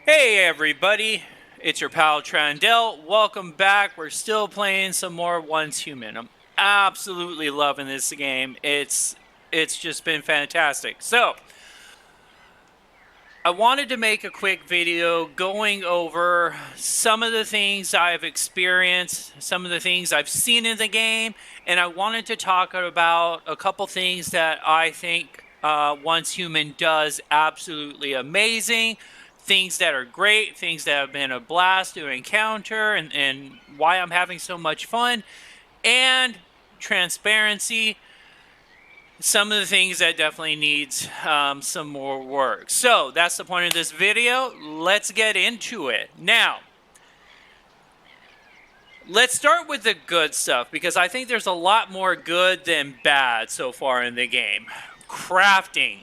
Hey everybody, it's your pal Trandell. Welcome back. We're still playing some more Once Human. I'm absolutely loving this game. It's just been fantastic. So, I wanted to make a quick video going over some of the things I've experienced, some of the things I've seen in the game, and I wanted to talk about a couple things that I think Once Human does absolutely amazing, things that are great, things that have been a blast to encounter, and why I'm having so much fun, and transparency, some of the things that definitely needs some more work. So that's the point of this video. Let's get into it. Now, let's start with the good stuff because I think there's a lot more good than bad so far in the game. Crafting.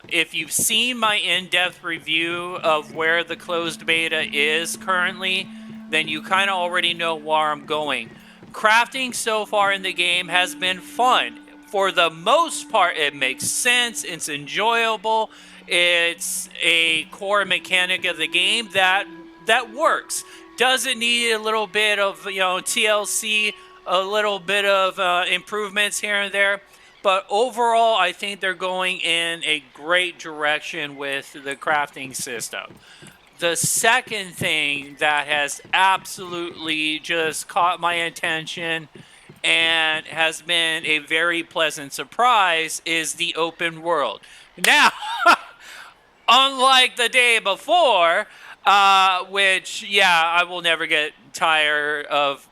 If you've seen my in-depth review of where the closed beta is currently, then you kind of already know where I'm going. Crafting so far in the game has been fun. For the most part, it makes sense, it's enjoyable, it's a core mechanic of the game that works. Does it need a little bit of TLC, a little bit of improvements here and there? But overall, I think they're going in a great direction with the crafting system. The second thing that has absolutely just caught my attention and has been a very pleasant surprise is the open world. Now, unlike the day before, which, yeah, I will never get tired of,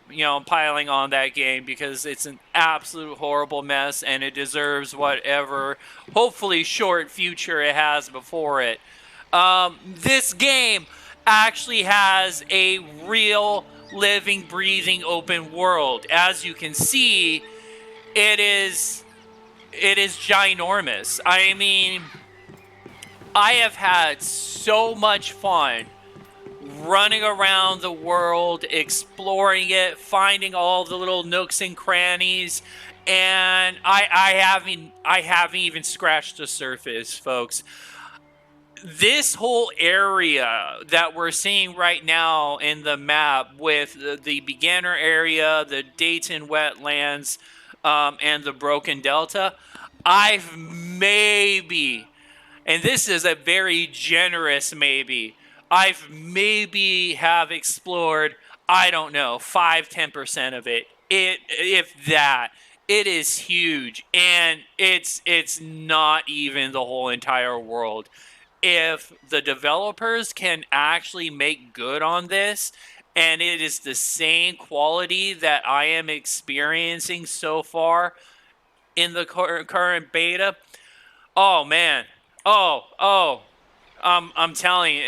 piling on that game because it's an absolute horrible mess and it deserves whatever, hopefully, short future it has before it. This game actually has a real living, breathing open world. As you can see, it is ginormous. I mean, I have had so much fun running around the world, exploring it, finding all the little nooks and crannies, and I haven't even scratched the surface, folks. This whole area that we're seeing right now in the map with the beginner area, the Dayton wetlands, and the Broken Delta, I've maybe, and this is a very generous maybe, I've maybe have explored, I don't know, 5-10% of it. If that. It is huge, and it's not even the whole entire world. If the developers can actually make good on this, and it is the same quality that I am experiencing so far in the current beta, oh man, oh, I'm telling you,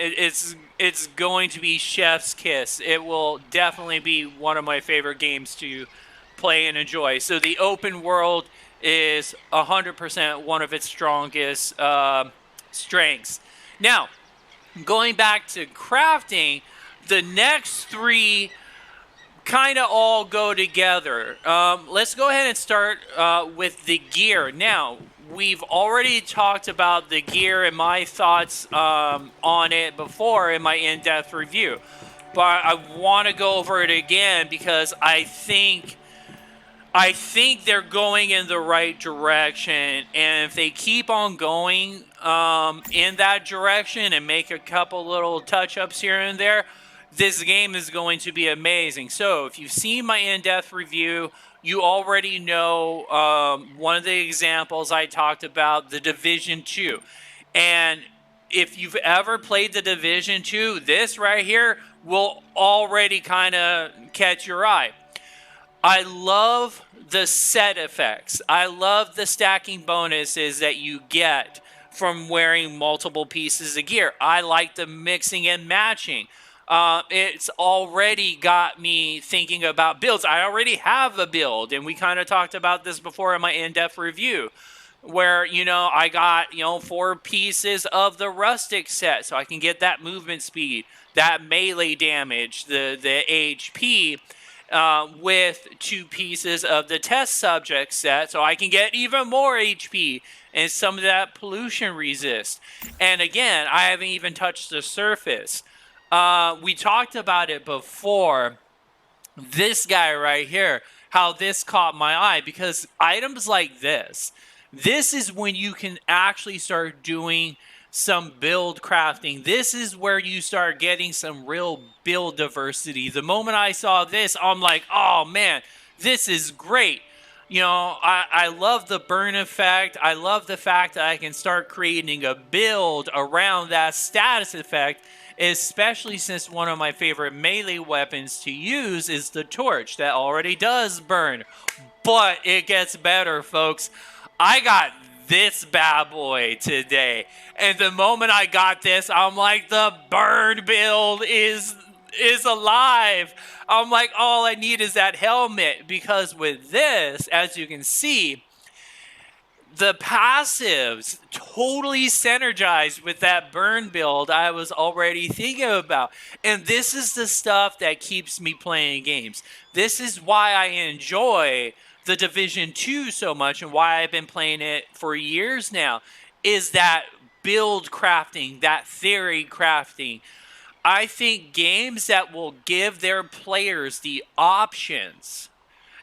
it's going to be chef's kiss. It will definitely be one of my favorite games to play and enjoy. So the open world is 100% one of its strongest strengths. Now, going back to crafting, the next three kind of all go together. Let's go ahead and start with the gear. Now, we've already talked about the gear and my thoughts on it before in my in-depth review, but I want to go over it again because I think they're going in the right direction, and if they keep on going in that direction and make a couple little touch-ups here and there, this game is going to be amazing. So if you've seen my in-depth review, you already know one of the examples I talked about, the Division 2. And if you've ever played the Division 2, this right here will already kind of catch your eye. I love the set effects. I love the stacking bonuses that you get from wearing multiple pieces of gear. I like the mixing and matching. It's already got me thinking about builds. I already have a build, and we kind of talked about this before in my in-depth review, where, I got, 4 pieces of the rustic set, so I can get that movement speed, that melee damage, the HP, with 2 pieces of the test subject set so I can get even more HP and some of that pollution resist. And again, I haven't even touched the surface. We talked about it before. This guy right here, how this caught my eye, because items like this is when you can actually start doing some build crafting. This is where you start getting some real build diversity. The moment I saw this, I'm like, oh man, this is great. I love the burn effect. I love the fact that I can start creating a build around that status effect, especially since one of my favorite melee weapons to use is the torch that already does burn. But it gets better, folks. I got this bad boy today. And the moment I got this, I'm like, the burn build is alive. I'm like, all I need is that helmet, because with this, as you can see, the passives totally synergize with that burn build I was already thinking about. And this is the stuff that keeps me playing games. This is why I enjoy the Division 2 so much, and why I've been playing it for years now, is that build crafting, that theory crafting. I think games that will give their players the options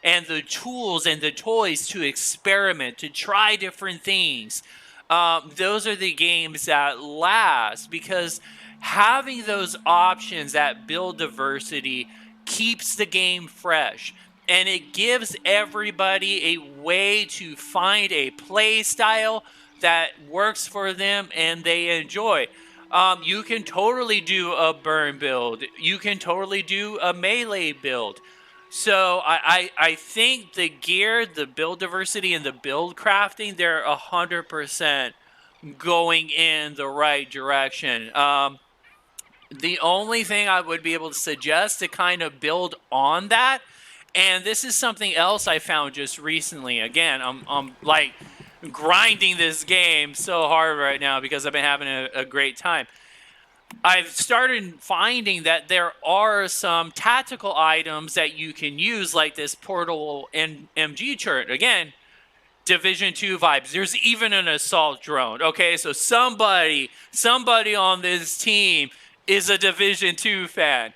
and the tools and the toys to experiment, to try different things, those are the games that last, because having those options that build diversity keeps the game fresh. And it gives everybody a way to find a play style that works for them and they enjoy. You can totally do a burn build. You can totally do a melee build. So I think the gear, the build diversity, and the build crafting, they're 100% going in the right direction. The only thing I would be able to suggest to kind of build on that, and this is something else I found just recently. Again, I'm like grinding this game so hard right now because I've been having a great time. I've started finding that there are some tactical items that you can use, like this portable MG turret. Again, Division 2 vibes. There's even an assault drone. Okay, so somebody on this team is a Division 2 fan.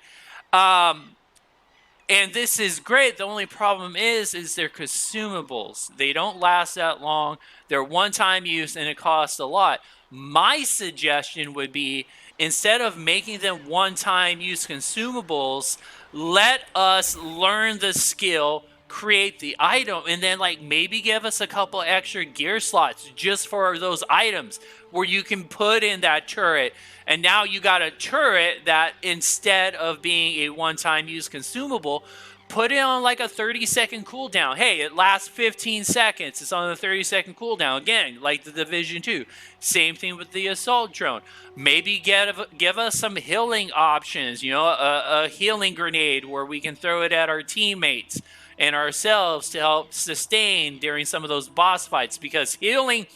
And this is great. The only problem is they're consumables. They don't last that long. They're one-time use, and it costs a lot. My suggestion would be, instead of making them one-time use consumables, let us learn the skill, create the item, and then like maybe give us a couple extra gear slots just for those items where you can put in that turret. And now you got a turret that, instead of being a one-time use consumable, put it on like a 30-second cooldown. Hey, it lasts 15 seconds. It's on a 30-second cooldown. Again, like the Division 2. Same thing with the assault drone. Maybe give us some healing options. A healing grenade where we can throw it at our teammates and ourselves to help sustain during some of those boss fights. Because healing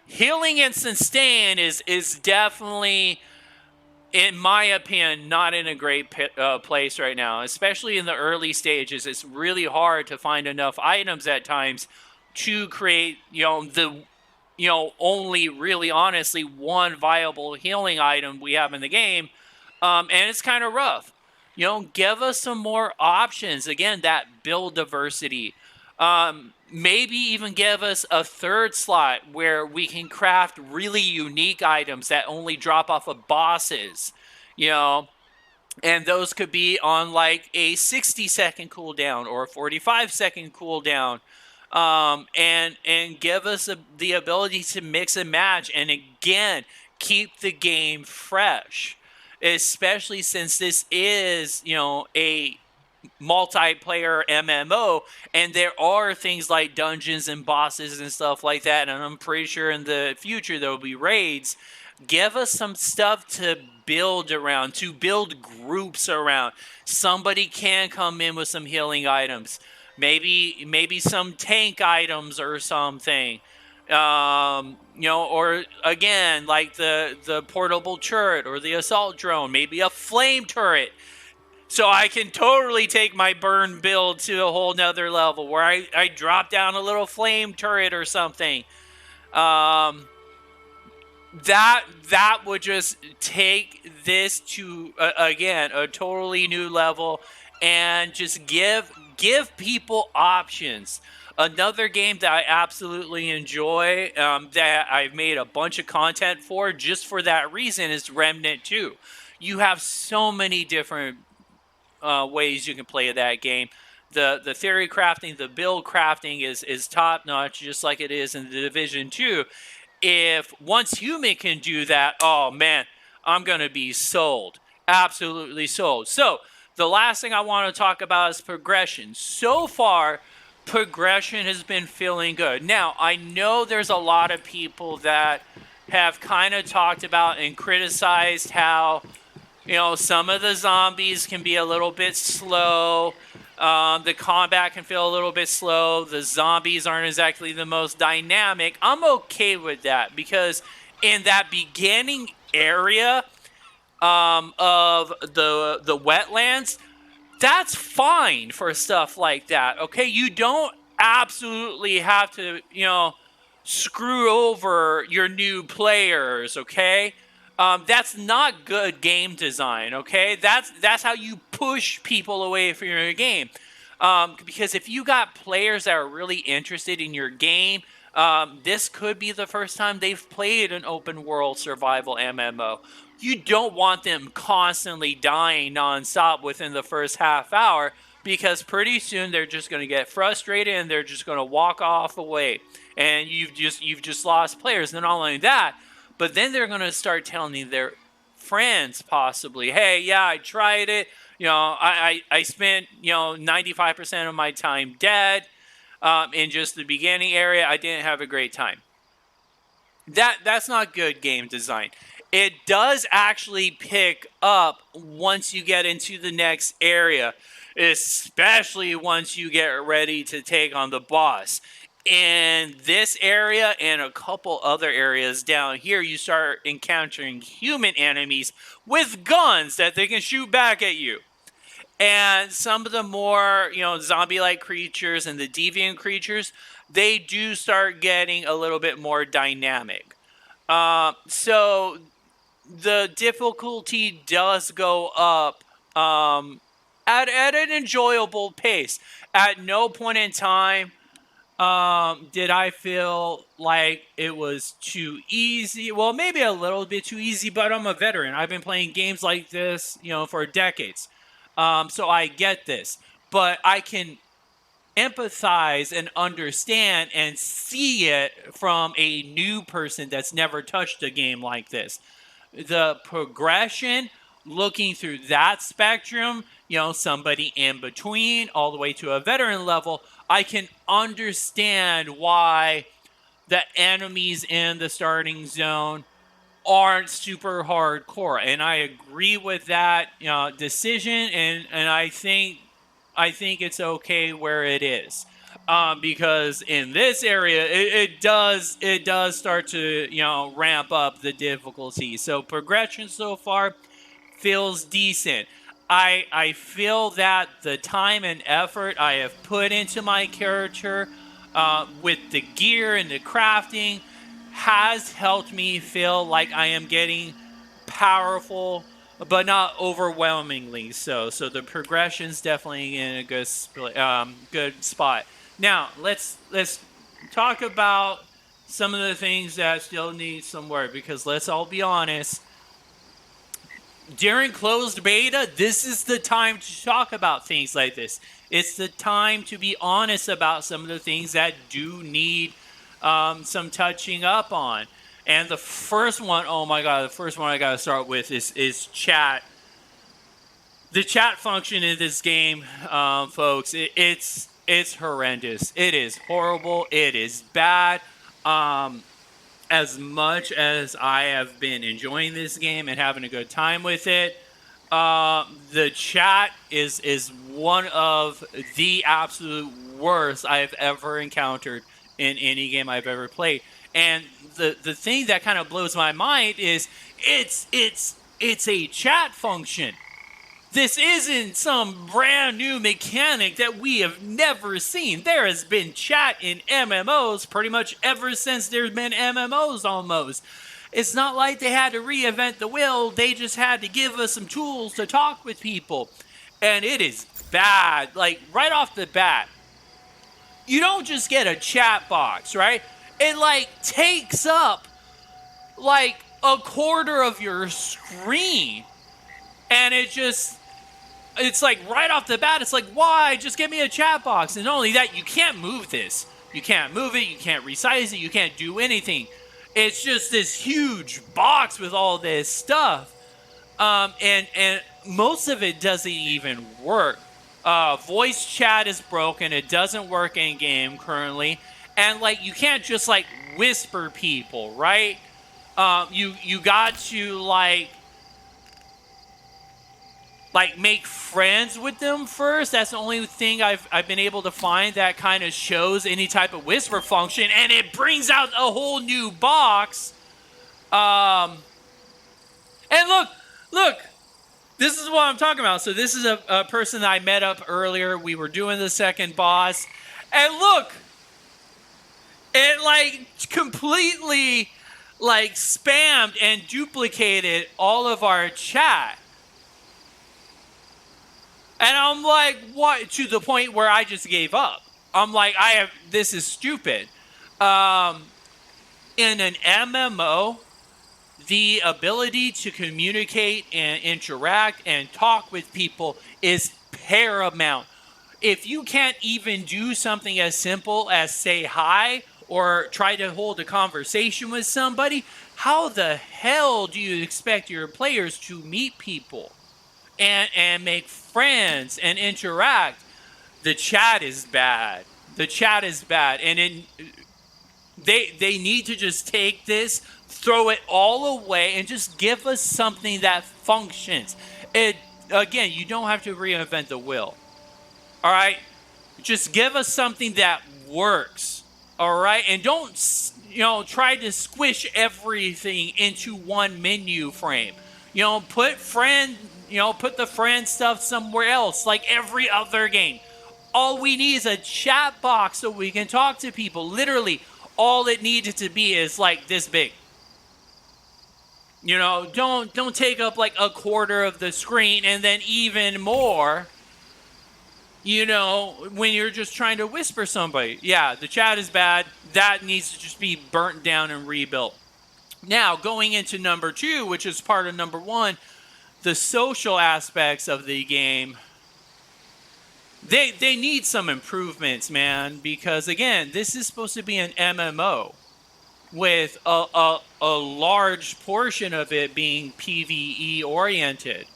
and sustain is definitely, in my opinion, not in a great place right now, especially in the early stages. It's really hard to find enough items at times to create, only really honestly one viable healing item we have in the game. And it's kind of rough. Give us some more options. Again, that build diversity. Maybe even give us a third slot where we can craft really unique items that only drop off of bosses, and those could be on like a 60-second cooldown or a 45-second cooldown, and give us the ability to mix and match, and again, keep the game fresh, especially since this is, a multiplayer MMO, and there are things like dungeons and bosses and stuff like that, and I'm pretty sure in the future there will be raids. Give us some stuff to build around, to build groups around. Somebody can come in with some healing items, maybe some tank items or something, or again, like the portable turret or the assault drone, maybe a flame turret. So I can totally take my burn build to a whole nother level where I drop down a little flame turret or something. That would just take this to again a totally new level and just give people options. Another game that I absolutely enjoy, that I've made a bunch of content for just for that reason, is Remnant 2. You have so many different ways you can play that game. The theory crafting, the build crafting is top notch, just like it is in the Division 2. If once human can do that, oh man, I'm gonna be sold, absolutely sold. So the last thing I want to talk about is progression. So far, progression has been feeling good. Now I know there's a lot of people that have kind of talked about and criticized how, some of the zombies can be a little bit slow. The combat can feel a little bit slow. The zombies aren't exactly the most dynamic. I'm okay with that because in that beginning area of the wetlands, that's fine for stuff like that. Okay, you don't absolutely have to, screw over your new players. Okay, that's not good game design. Okay, that's how you push people away from your game. Because if you got players that are really interested in your game, this could be the first time they've played an open world survival MMO. You don't want them constantly dying nonstop within the first half hour because pretty soon they're just going to get frustrated and they're just going to walk off away, and you've just lost players. And not only that, but then they're going to start telling their friends possibly, hey, yeah, I tried it. I spent 95% of my time dead in just the beginning area. I didn't have a great time. That's not good game design. It does actually pick up once you get into the next area, especially once you get ready to take on the boss. In this area and a couple other areas down here, you start encountering human enemies with guns that they can shoot back at you. And some of the more, zombie-like creatures and the deviant creatures, they do start getting a little bit more dynamic. So the difficulty does go up at an enjoyable pace. At no point in time did I feel like it was too easy. Well, maybe a little bit too easy, but I'm a veteran. I've been playing games like this, for decades. So I get this. But I can empathize and understand and see it from a new person that's never touched a game like this. The progression, looking through that spectrum, somebody in between, all the way to a veteran level, I can understand why the enemies in the starting zone aren't super hardcore, and I agree with that decision, and I think it's okay where it is, because in this area it does start to ramp up the difficulty. So progression so far feels decent. I feel that the time and effort I have put into my character, with the gear and the crafting, has helped me feel like I am getting powerful, but not overwhelmingly so. So the progression's definitely in a good spot. Now let's talk about some of the things that still need some work, because let's all be honest. During closed beta, this is the time to talk about things like this. It's the time to be honest about some of the things that do need some touching up on. And the first one, oh my god, the first one I gotta start with is chat. The chat function in this game, folks, it's horrendous. It is horrible. It is bad. As much as I have been enjoying this game and having a good time with it, the chat is one of the absolute worst I've ever encountered in any game I've ever played. And the thing that kind of blows my mind is it's a chat function. This isn't some brand new mechanic that we have never seen. There has been chat in MMOs pretty much ever since there's been MMOs almost. It's not like they had to reinvent the wheel. They just had to give us some tools to talk with people. And it is bad. Like, right off the bat, you don't just get a chat box, right? It, like, takes up, like, a quarter of your screen. And it's like right off the bat, it's like, why? Just give me a chat box. And not only that, you can't move this. You can't move it. You can't resize it. You can't do anything. It's just this huge box with all this stuff. And most of it doesn't even work. Voice chat is broken. It doesn't work in game currently. And like, you can't just like whisper people, right? You got to like make friends with them first. That's the only thing I've been able to find that kind of shows any type of whisper function, and it brings out a whole new box. And look, this is what I'm talking about. So this is a person that I met up earlier. We were doing the second boss, and look, it like completely like spammed and duplicated all of our chat. And I'm like, what? To the point where I just gave up. I'm like, this is stupid. In an MMO, the ability to communicate and interact and talk with people is paramount. If you can't even do something as simple as say hi or try to hold a conversation with somebody, how the hell do you expect your players to meet people and make friends and interact? The chat is bad. The chat is bad. And they need to just take this, throw it all away, and just give us something that functions. Again, you don't have to reinvent the wheel. All right? Just give us something that works. All right? And don't, try to squish everything into one menu frame. Put the friend stuff somewhere else, like every other game. All we need is a chat box so we can talk to people. Literally, all it needed to be is like this big. Don't take up like a quarter of the screen, and then even more, when you're just trying to whisper somebody. Yeah, the chat is bad. That needs to just be burnt down and rebuilt. Now, going into number 2, which is part of number 1, the social aspects of the game, they need some improvements, man, because again, this is supposed to be an MMO with a large portion of it being PvE oriented.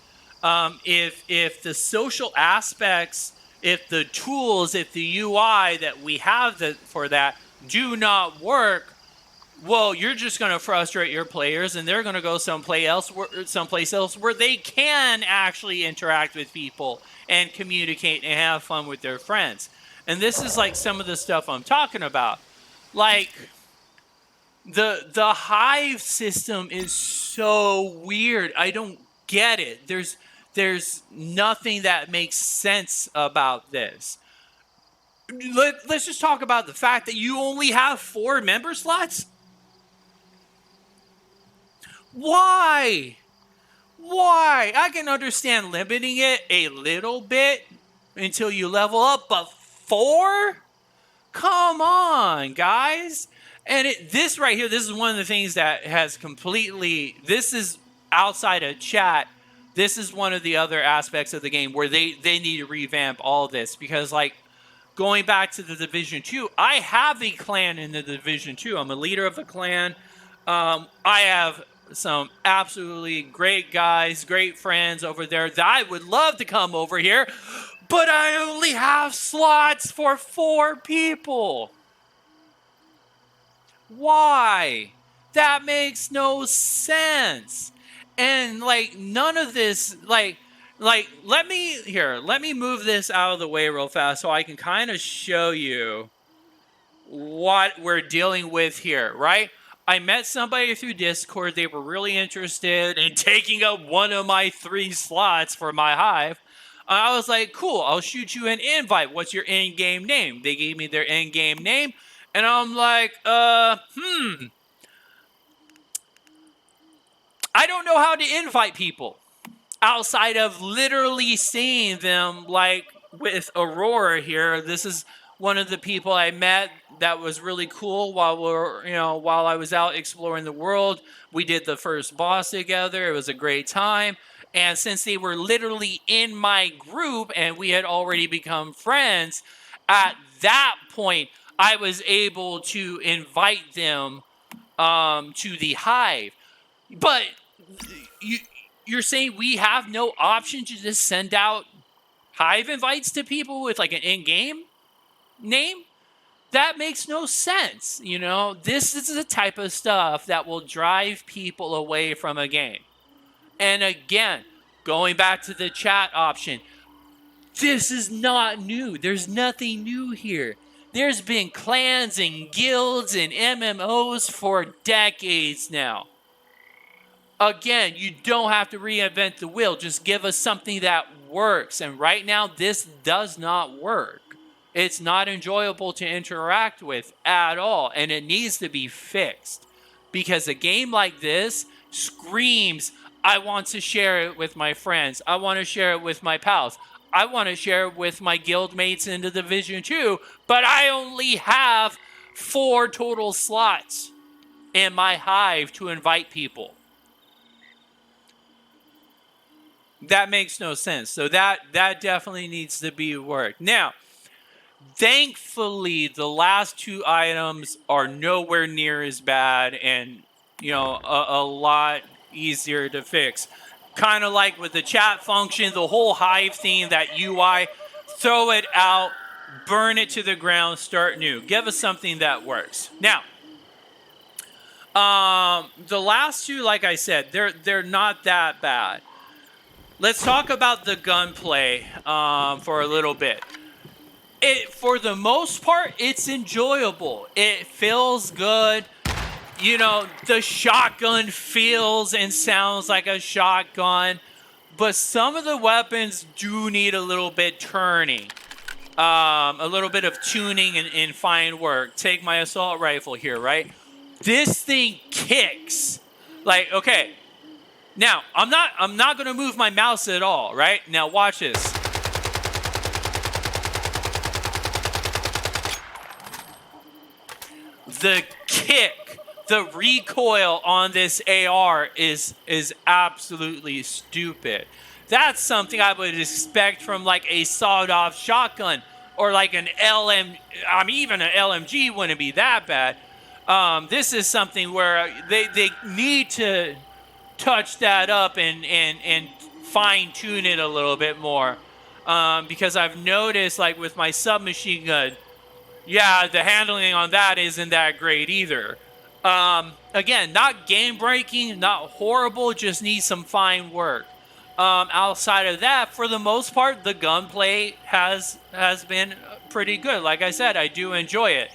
If the social aspects, if the tools, if the UI that we have for that do not work, well, you're just going to frustrate your players, and they're going to go someplace else where they can actually interact with people and communicate and have fun with their friends. And this is like some of the stuff I'm talking about. Like, the hive system is so weird. I don't get it. There's nothing that makes sense about this. Let's just talk about the fact that you only have 4 member slots. Why? I can understand limiting it a little bit until you level up, but 4? Come on, guys. And this right here, this is one of the things that has completely, this is outside of chat. This is one of the other aspects of the game where they need to revamp all this, because like going back to the Division 2, I have a clan in the Division 2. I'm a leader of a clan. I have some absolutely great guys, great friends over there that I would love to come over here, but I only have slots for 4 people. Why? That makes no sense. And like none of this, like let me move this out of the way real fast so I can kind of show you what we're dealing with here, right? I met somebody through Discord. They were really interested in taking up one of my 3 slots for my hive. I was like, cool, I'll shoot you an invite. What's your in-game name? They gave me their in-game name. And I'm like, I don't know how to invite people outside of literally seeing them, like with Aurora here. This is one of the people I met that was really cool while I was out exploring the world. We did the first boss together. It was a great time. And since they were literally in my group and we had already become friends, at that point, I was able to invite them to the hive. But you're saying we have no option to just send out hive invites to people with like an in-game name? That makes no sense. This is the type of stuff that will drive people away from a game. And again, going back to the chat option, this is not new. There's nothing new here. There's been clans and guilds and MMOs for decades now. Again, you don't have to reinvent the wheel. Just give us something that works. And right now, this does not work. It's not enjoyable to interact with at all. And it needs to be fixed. Because a game like this screams, I want to share it with my friends. I want to share it with my pals. I want to share it with my guild mates in the Division 2. But I only have 4 total slots in my hive to invite people. That makes no sense. So that definitely needs to be worked. Now, thankfully, the last 2 items are nowhere near as bad and, a lot easier to fix. Kind of like with the chat function, the whole hive theme, that UI, throw it out, burn it to the ground, start new. Give us something that works. Now, the last 2, like I said, they're not that bad. Let's talk about the gunplay for a little bit. For the most part, it's enjoyable. It feels good. The shotgun feels and sounds like a shotgun. But some of the weapons do need a little bit turning. A little bit of tuning and fine work. Take my assault rifle here, right? This thing kicks. Like, okay. Now, I'm not going to move my mouse at all, right? Now, watch this. The kick, the recoil on this AR is absolutely stupid. That's something I would expect from like a sawed-off shotgun or like an even an LMG wouldn't be that bad. This is something where they need to touch that up and fine-tune it a little bit more. Because I've noticed, like with my submachine gun, the handling on that isn't that great either. Again, not game-breaking, not horrible, just needs some fine work. Outside of that, for the most part, the gunplay has been pretty good. Like I said, I do enjoy it.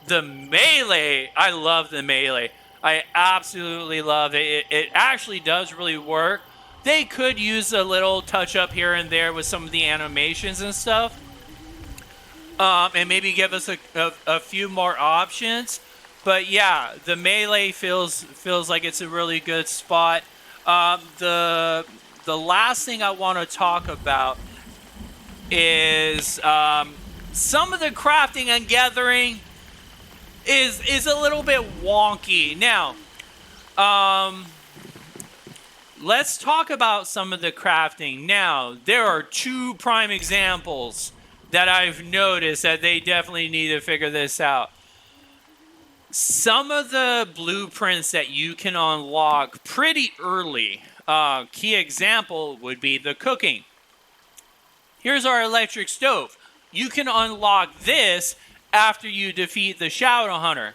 The melee, I love the melee. I absolutely love it. It actually does really work. They could use a little touch-up here and there with some of the animations and stuff. And maybe give us a few more options. But yeah, the melee feels like it's a really good spot. The last thing I want to talk about is some of the crafting and gathering is a little bit wonky. Now, let's talk about some of the crafting. Now, there are 2 prime examples that I've noticed that they definitely need to figure this out. Some of the blueprints that you can unlock pretty early. Key example would be the cooking. Here's our electric stove. You can unlock this after you defeat the Shadow Hunter.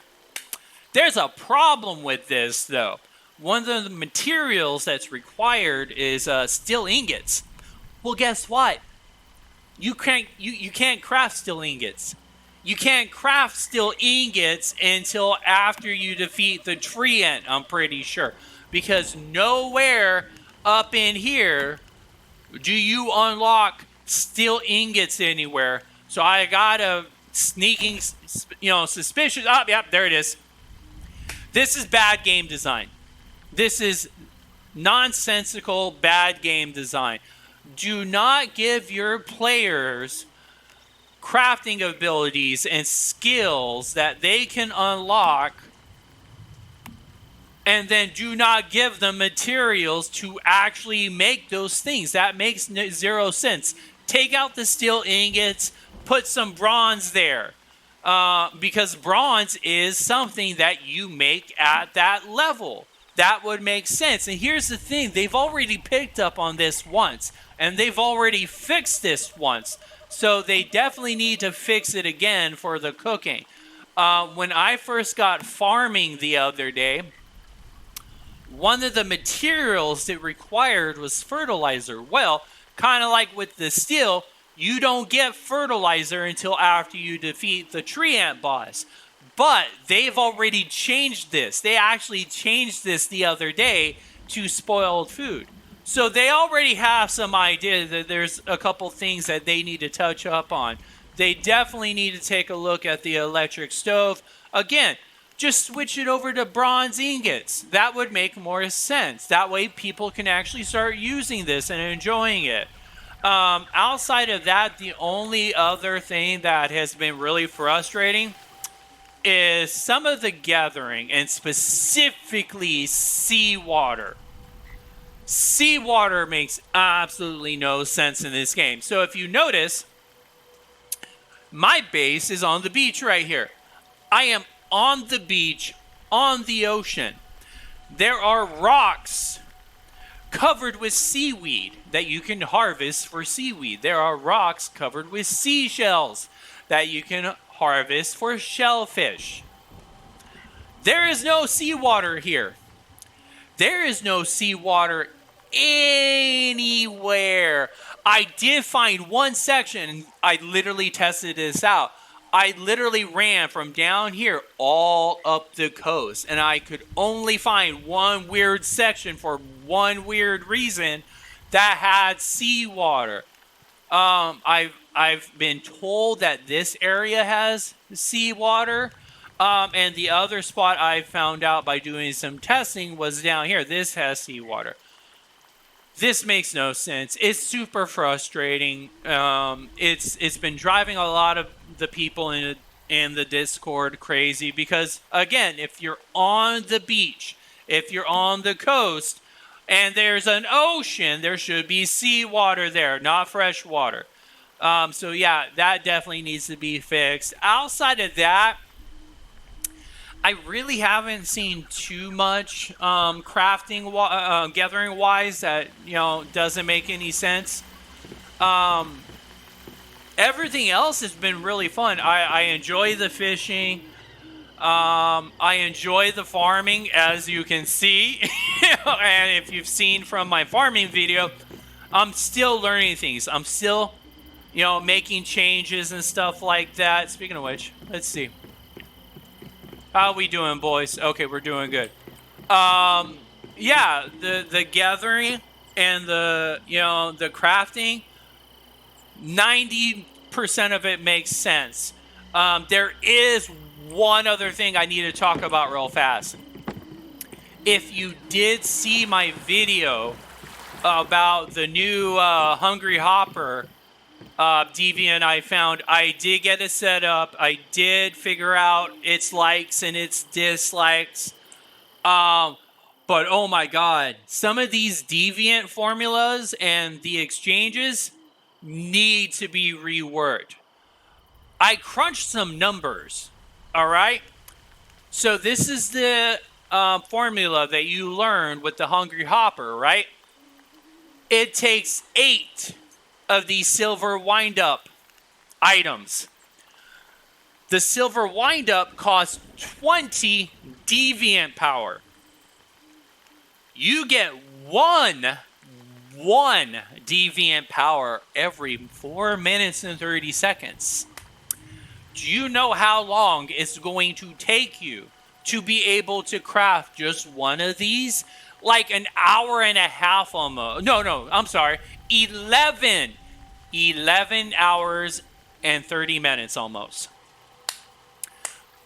There's a problem with this, though. One of the materials that's required is steel ingots. Well, guess what? You can't craft steel ingots. you can't craft steel ingots until after you defeat the tree ant, I'm pretty sure. Because nowhere up in here do you unlock steel ingots anywhere. So I got a sneaking, suspicious. Oh, yep, there it is. This is bad game design. This is nonsensical bad game design. Do not give your players crafting abilities and skills that they can unlock, and then do not give them materials to actually make those things. That makes zero sense. Take out the steel ingots, put some bronze there, because bronze is something that you make at that level. That would make sense. And here's the thing, they've already picked up on this once, and they've already fixed this once. So they definitely need to fix it again for the cooking. When I first got farming the other day, one of the materials it required was fertilizer. Well, kind of like with the steel, you don't get fertilizer until after you defeat the tree ant boss. But they've already changed this. They actually changed this the other day to spoiled food. So they already have some idea that there's a couple things that they need to touch up on. They definitely need to take a look at the electric stove. Again, just switch it over to bronze ingots. That would make more sense. That way people can actually start using this and enjoying it. Outside of that, the only other thing that has been really frustrating is some of the gathering, and specifically seawater. Seawater makes absolutely no sense in this game. So if you notice, my base is on the beach right here. I am on the beach, on the ocean. There are rocks covered with seaweed that you can harvest for seaweed. There are rocks covered with seashells that you can harvest for shellfish. There is no seawater here. There is no seawater anywhere. I did find one section. I literally tested this out. I literally ran from down here all up the coast, and I could only find one weird section for one weird reason that had seawater. I've been told that this area has seawater. And the other spot I found out by doing some testing was down here. This has seawater. This makes no sense. It's super frustrating. It's been driving a lot of the people in the Discord crazy because, again, if you're on the beach, if you're on the coast, and there's an ocean, there should be seawater there, not fresh water. So yeah, that definitely needs to be fixed. Outside of that, I really haven't seen too much crafting, gathering wise that doesn't make any sense. Everything else has been really fun. I enjoy the fishing. I enjoy the farming, as you can see. And if you've seen from my farming video, I'm still learning things. I'm still, making changes and stuff like that. Speaking of which, let's see. How we doing, boys? Okay, we're doing good. Yeah, the gathering and the crafting, 90% of it makes sense. There is one other thing I need to talk about real fast. If you did see my video about the new Hungry Hopper deviant I found, I did get it set up. I did figure out its likes and its dislikes. But oh my god, some of these deviant formulas and the exchanges need to be reworked. I crunched some numbers, all right? So this is the formula that you learned with the Hungry Hopper, right? It takes 8 of these silver wind-up items. The silver wind-up costs 20 deviant power. You get one deviant power every 4 minutes and 30 seconds. Do you know how long it's going to take you to be able to craft just one of these? Like an hour and a half almost. No, I'm sorry. 11 hours and 30 minutes almost.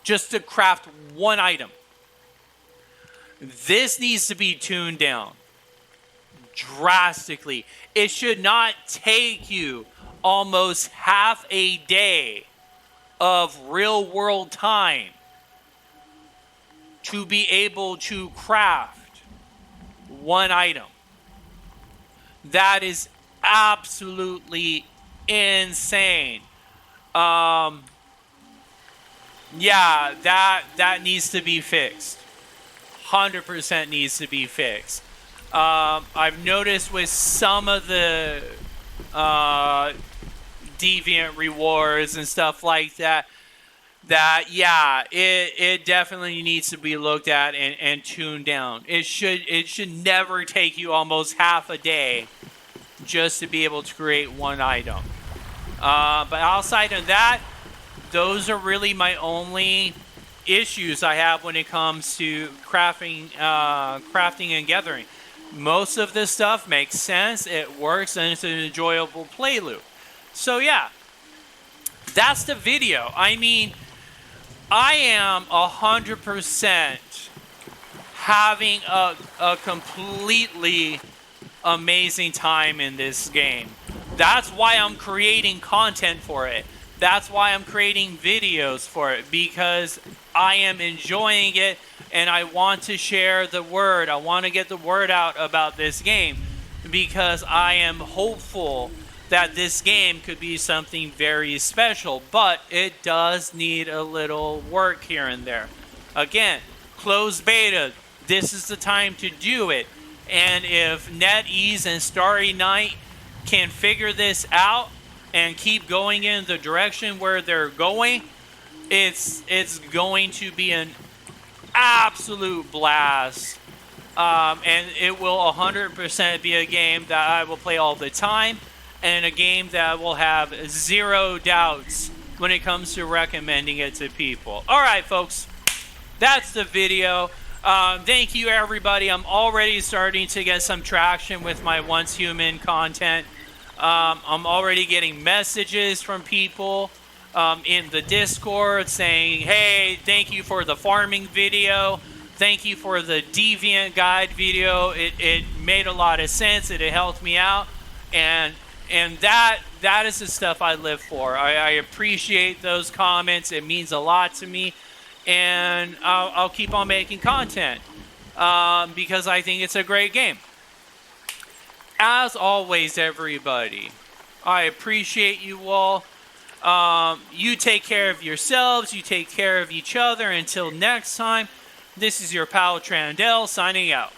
Just to craft one item. This needs to be tuned down drastically. It should not take you almost half a day of real world time to be able to craft one item. That is absolutely insane. Yeah, that needs to be fixed. 100% needs to be fixed. I've noticed with some of the deviant rewards and stuff like that, yeah, it definitely needs to be looked at and tuned down. It should never take you almost half a day just to be able to create one item. But outside of that, those are really my only issues I have when it comes to crafting and gathering. Most of this stuff makes sense, it works, and it's an enjoyable play loop. So yeah, that's the video. I mean, I am 100% having a completely amazing time in this game. That's why I'm creating content for it. That's why I'm creating videos for it, because I am enjoying it and I want to share the word. I want to get the word out about this game because I am hopeful that this game could be something very special, but it does need a little work here and there. Again, closed beta, this is the time to do it. And if NetEase and Starry Night can figure this out and keep going in the direction where they're going, it's going to be an absolute blast. And it will 100% be a game that I will play all the time, and a game that will have zero doubts when it comes to recommending it to people. All right, folks, that's the video. Thank you, everybody. I'm already starting to get some traction with my Once Human content. I'm already getting messages from people in the Discord saying, hey, thank you for the farming video. Thank you for the Deviant Guide video. It made a lot of sense. It helped me out. And that is the stuff I live for. I appreciate those comments. It means a lot to me. And I'll keep on making content because I think it's a great game. As always, everybody, I appreciate you all. You take care of yourselves. You take care of each other. Until next time, this is your pal Trandell signing out.